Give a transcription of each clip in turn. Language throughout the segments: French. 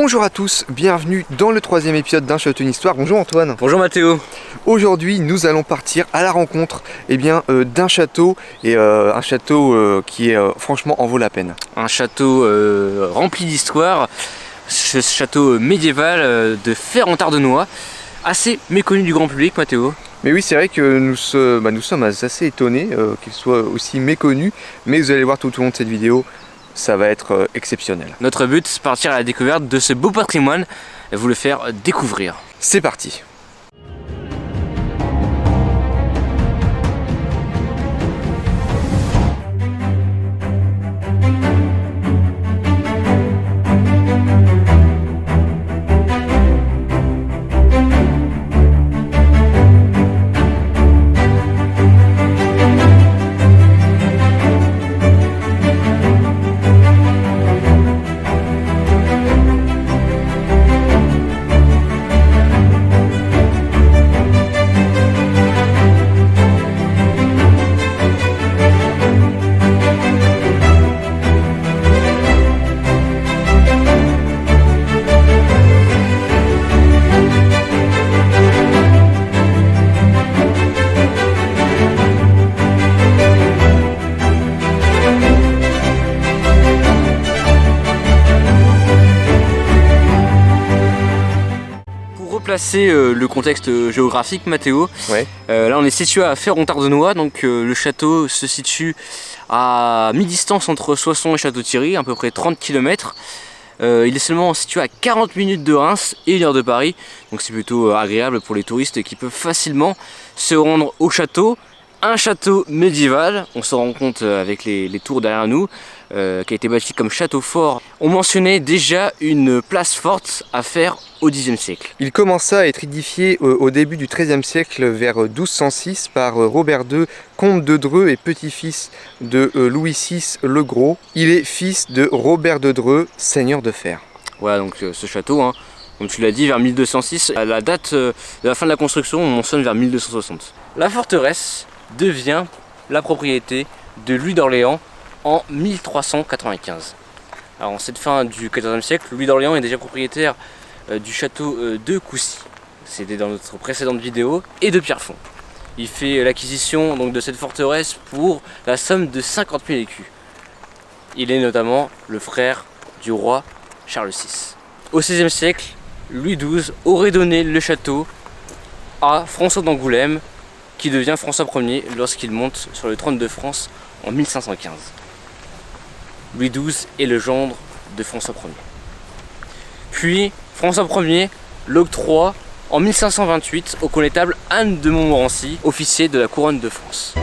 Bonjour à tous, bienvenue dans le troisième épisode d'Un Château une Histoire. Bonjour Antoine. Bonjour Mathéo. Aujourd'hui nous allons partir à la rencontre d'un château et un château qui franchement en vaut la peine. Un château rempli d'histoire, ce château médiéval de Ferrand-Tardenois, assez méconnu du grand public Mathéo. Mais oui, c'est vrai que nous sommes assez étonnés qu'il soit aussi méconnu, mais vous allez voir tout au long de cette vidéo, ça va être exceptionnel. Notre but, c'est partir à la découverte de ce beau patrimoine et vous le faire découvrir. C'est parti. Placer le contexte géographique Mathéo, Ouais. Là on est situé à Ferrand-Tardenois, donc le château se situe à mi-distance entre Soissons et Château-Thierry, à peu près 30 km. Il est seulement situé à 40 minutes de Reims et 1 heure de Paris, donc c'est plutôt agréable pour les touristes qui peuvent facilement se rendre au château. Un château médiéval, on se rend compte avec les tours derrière nous, qui a été bâti comme château fort. On mentionnait déjà une place forte à faire au Xe siècle. Il commença à être édifié au début du XIIIe siècle, vers 1206, par Robert II, comte de Dreux et petit-fils de Louis VI le Gros. Il est fils de Robert de Dreux, seigneur de Fer. Voilà, donc ce château, hein, comme tu l'as dit, vers 1206, à la date de la fin de la construction, on mentionne vers 1260. La forteresse devient la propriété de Louis d'Orléans en 1395. Alors en cette fin du XIVe siècle, Louis d'Orléans est déjà propriétaire du château de Coucy, c'était dans notre précédente vidéo, et de Pierrefonds. Il fait l'acquisition donc de cette forteresse pour la somme de 50 000 écus. Il est notamment le frère du roi Charles VI. Au XVIe siècle, Louis XII aurait donné le château à François d'Angoulême, qui devient François Ier lorsqu'il monte sur le trône de France en 1515. Louis XII est le gendre de François Ier. Puis François Ier l'octroie en 1528 au connétable Anne de Montmorency, officier de la couronne de France.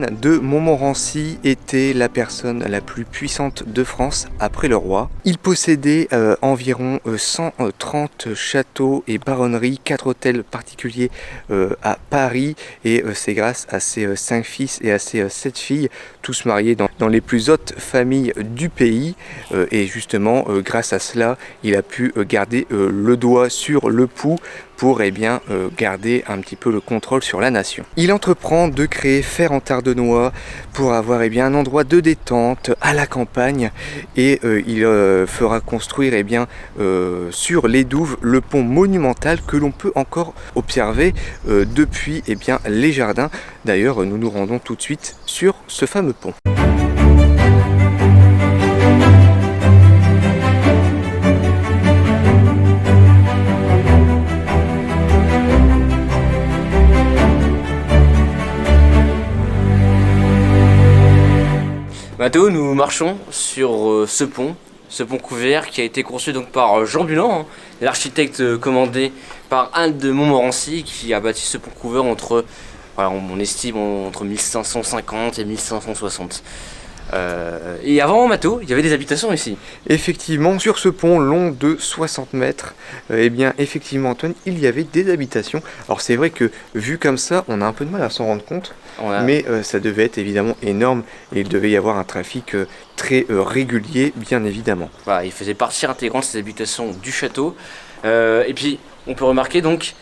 Antoine de Montmorency était la personne la plus puissante de France après le roi. Il possédait environ 130 châteaux et baronneries, 4 hôtels particuliers à Paris, et c'est grâce à ses 5 fils et à ses 7 filles, tous mariés dans les plus hautes familles du pays, et justement grâce à cela il a pu garder le doigt sur le pouls pour garder un petit peu le contrôle sur la nation. Il entreprend de créer Fère-en-Tardenois pour avoir un endroit de détente à la campagne, et il fera construire sur les Douves le pont monumental que l'on peut encore observer depuis les jardins. D'ailleurs, nous nous rendons tout de suite sur ce fameux pont. Mathéo, nous marchons sur ce pont couvert qui a été construit donc par Jean Bulan, l'architecte commandé par Anne de Montmorency, qui a bâti ce pont couvert entre, on estime, entre 1550 et 1560. Et avant, Mathéo, il y avait des habitations ici. Effectivement, sur ce pont long de 60 mètres, effectivement Antoine, il y avait des habitations. Alors c'est vrai que vu comme ça, on a un peu de mal à s'en rendre compte, mais ça devait être évidemment énorme et il devait y avoir un trafic très régulier, bien évidemment. Voilà, il faisait partie intégrante de ces habitations du château. Et puis, on peut remarquer donc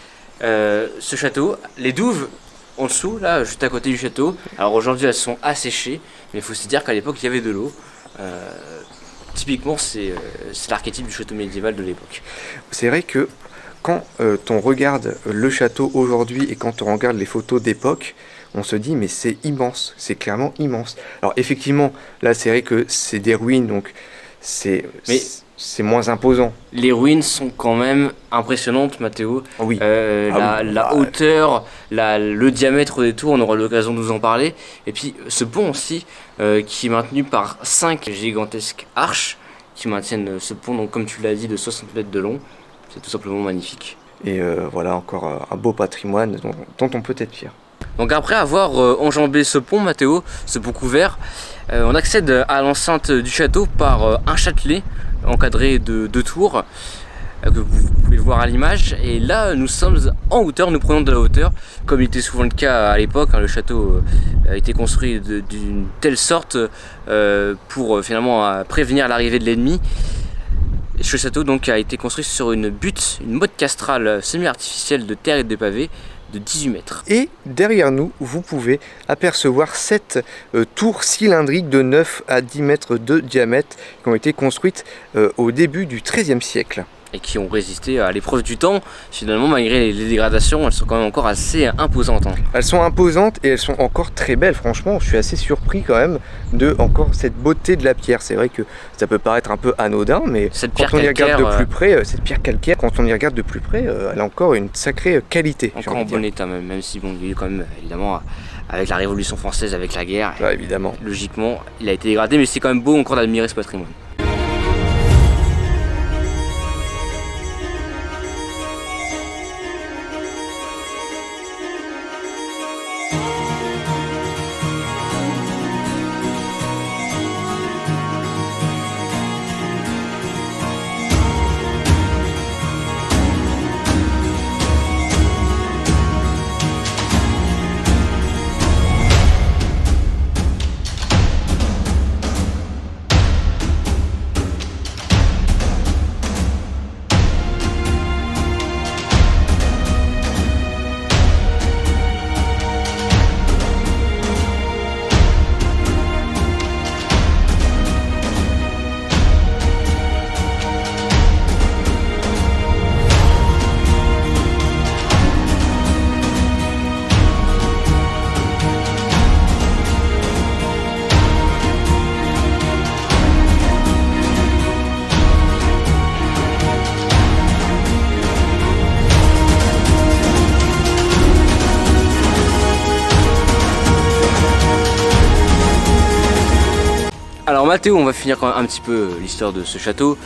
ce château, les douves en dessous, là, juste à côté du château. Alors aujourd'hui, elles sont asséchées, mais il faut se dire qu'à l'époque, il y avait de l'eau. Typiquement, c'est l'archétype du château médiéval de l'époque. C'est vrai que quand on regarde le château aujourd'hui et quand on regarde les photos d'époque, on se dit mais c'est immense, c'est clairement immense. Alors effectivement, là c'est vrai que c'est des ruines, donc c'est moins imposant. Les ruines sont quand même impressionnantes, Mathéo. Oui. La hauteur, le diamètre des tours, on aura l'occasion de nous en parler. Et puis ce pont aussi, qui est maintenu par 5 gigantesques arches qui maintiennent ce pont, donc comme tu l'as dit, de 60 mètres de long. C'est tout simplement magnifique. Et voilà encore un beau patrimoine dont on peut être fier. Donc après avoir enjambé ce pont, Mathéo, ce pont couvert, on accède à l'enceinte du château par un châtelet encadré de 2 tours que vous pouvez voir à l'image. Et là, nous sommes en hauteur, nous prenons de la hauteur, comme il était souvent le cas à l'époque. Le château a été construit d'une telle sorte pour finalement prévenir l'arrivée de l'ennemi. Ce château donc a été construit sur une butte, une motte castrale semi-artificielle de terre et de pavés de 18 mètres. Et derrière nous, vous pouvez apercevoir 7 tours cylindriques de 9 à 10 mètres de diamètre qui ont été construites au début du XIIIe siècle. Et qui ont résisté à l'épreuve du temps. Finalement, malgré les dégradations, elles sont quand même encore assez imposantes. Elles sont imposantes et elles sont encore très belles. Franchement, je suis assez surpris quand même de encore cette beauté de la pierre. C'est vrai que ça peut paraître un peu anodin, mais quand on y regarde de plus près, cette pierre calcaire, quand on y regarde de plus près, elle a encore une sacrée qualité. Encore en bon état même si bon, il y a eu quand même évidemment avec la Révolution française, avec la guerre. Ouais, évidemment. Logiquement, il a été dégradé, mais c'est quand même beau encore d'admirer ce patrimoine. Alors Mathéo, on va finir quand même un petit peu l'histoire de ce château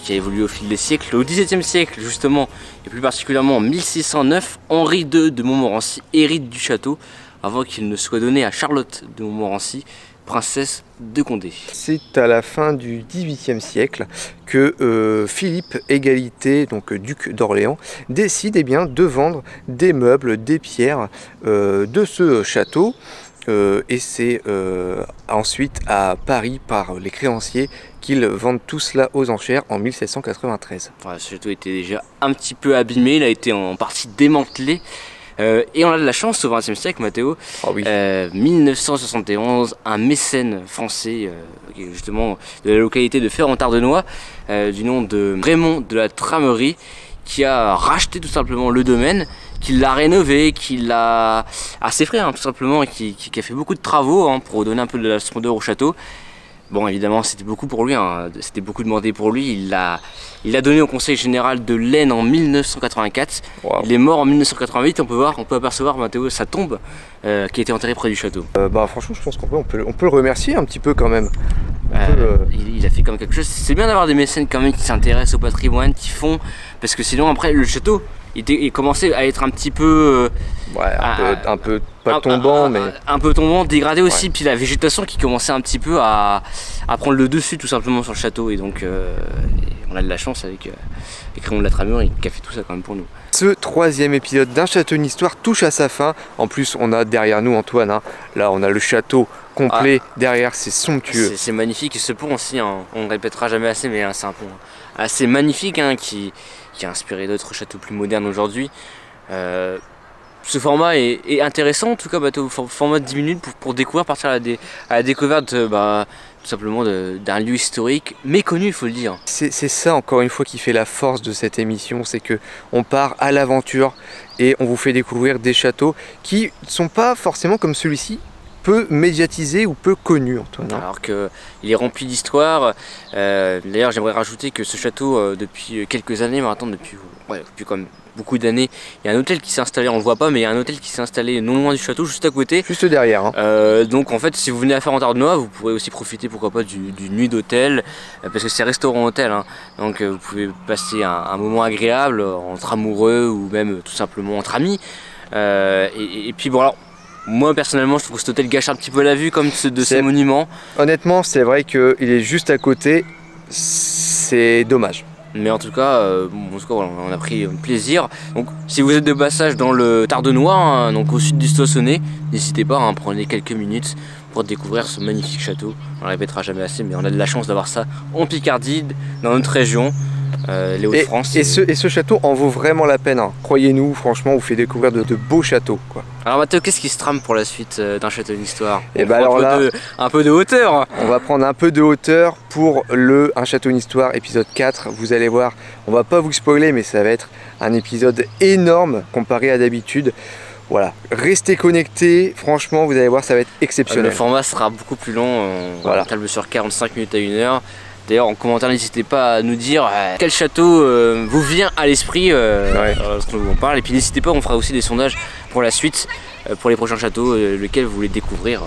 qui a évolué au fil des siècles. Au XVIIe siècle justement, et plus particulièrement en 1609, Henri II de Montmorency hérite du château avant qu'il ne soit donné à Charlotte de Montmorency, princesse de Condé. C'est à la fin du XVIIIe siècle que Philippe Égalité, donc duc d'Orléans, décide de vendre des meubles, des pierres de ce château. Et c'est ensuite à Paris par les créanciers qu'ils vendent tout cela aux enchères en 1793. Enfin, ce château était déjà un petit peu abîmé, il a été en partie démantelé. Et on a de la chance au XXe siècle, Mathéo. Oh oui. 1971, un mécène français, justement de la localité de Ferrand-Tardenois, du nom de Raymond de la Tramerie, qui a racheté tout simplement le domaine, qui l'a rénové, qui l'a à ses frères tout simplement, et qui a fait beaucoup de travaux pour donner un peu de la splendeur au château. Bon, évidemment, c'était beaucoup pour lui, c'était beaucoup demandé pour lui. Il l'a donné au Conseil général de l'Aisne en 1984. Wow. Il est mort en 1988. On peut apercevoir, Mathéo, sa tombe qui a été enterrée près du château. Franchement, je pense qu'on peut le remercier un petit peu quand même. Il a fait comme quelque chose. C'est bien d'avoir des mécènes quand même qui s'intéressent au patrimoine, qui font, parce que sinon après le château il commençait à être un petit peu un peu pas tombant, mais un peu tombant, dégradé aussi. Ouais. Puis la végétation qui commençait un petit peu à prendre le dessus tout simplement sur le château, et donc on a de la chance avec Raymond de la Tramerie qui a fait tout ça quand même pour nous. Ce troisième épisode d'un château une histoire touche à sa fin. En plus, on a derrière nous Antoine, là on a le château complet derrière, c'est somptueux. C'est magnifique, et ce pont aussi, on ne répétera jamais assez, mais c'est un pont assez magnifique qui a inspiré d'autres châteaux plus modernes aujourd'hui. Ce format est intéressant, en tout cas au format de 10 minutes pour découvrir, partir à la découverte tout simplement d'un lieu historique méconnu, il faut le dire. C'est ça encore une fois qui fait la force de cette émission, c'est que on part à l'aventure et on vous fait découvrir des châteaux qui ne sont pas forcément comme celui-ci, peu médiatisé ou peu connu, Antoine. Alors qu'il est rempli d'histoire. D'ailleurs, j'aimerais rajouter que ce château, depuis quelques années maintenant, depuis quand même beaucoup d'années, il y a un hôtel qui s'est installé, on le voit pas, mais il y a un hôtel qui s'est installé non loin du château, juste à côté. Juste derrière. Donc en fait, si vous venez à Ferrand-Tardenois, vous pourrez aussi profiter, pourquoi pas, d'une nuit d'hôtel, parce que c'est restaurant-hôtel. Donc vous pouvez passer un moment agréable entre amoureux ou même tout simplement entre amis. Et puis bon, alors, moi personnellement, je trouve que cet hôtel gâche un petit peu la vue comme de ces monuments. Honnêtement, c'est vrai qu'il est juste à côté, c'est dommage. Mais en tout cas, on a pris plaisir. Donc, si vous êtes de passage dans le Tardenois, donc au sud du Soissonnais, n'hésitez pas, prenez quelques minutes pour découvrir ce magnifique château. On ne le répétera jamais assez, mais on a de la chance d'avoir ça en Picardie, dans notre région. Les Hauts-de-France. Et ce château en vaut vraiment la peine. Croyez-nous, franchement, on vous fait découvrir de beaux châteaux, quoi. Alors Mathéo, qu'est-ce qui se trame pour la suite d'un château d'une histoire? Un peu de hauteur. On va prendre un peu de hauteur pour un château une histoire épisode 4. Vous allez voir, on va pas vous spoiler, mais ça va être un épisode énorme comparé à d'habitude. Voilà, restez connectés, franchement, vous allez voir, ça va être exceptionnel. Le format sera beaucoup plus long, on table sur 45 minutes à 1 heure. D'ailleurs, en commentaire, n'hésitez pas à nous dire quel château vous vient à l'esprit lorsqu'on vous en parle. Et puis n'hésitez pas, on fera aussi des sondages pour la suite, pour les prochains châteaux, lesquels vous voulez découvrir.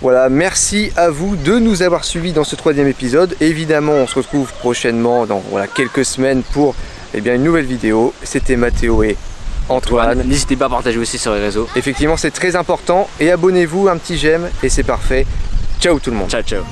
Voilà, merci à vous de nous avoir suivis dans ce troisième épisode. Évidemment, on se retrouve prochainement dans quelques semaines pour une nouvelle vidéo. C'était Mathéo et Antoine. N'hésitez pas à partager aussi sur les réseaux. Effectivement, c'est très important. Et abonnez-vous, un petit j'aime et c'est parfait. Ciao tout le monde. Ciao.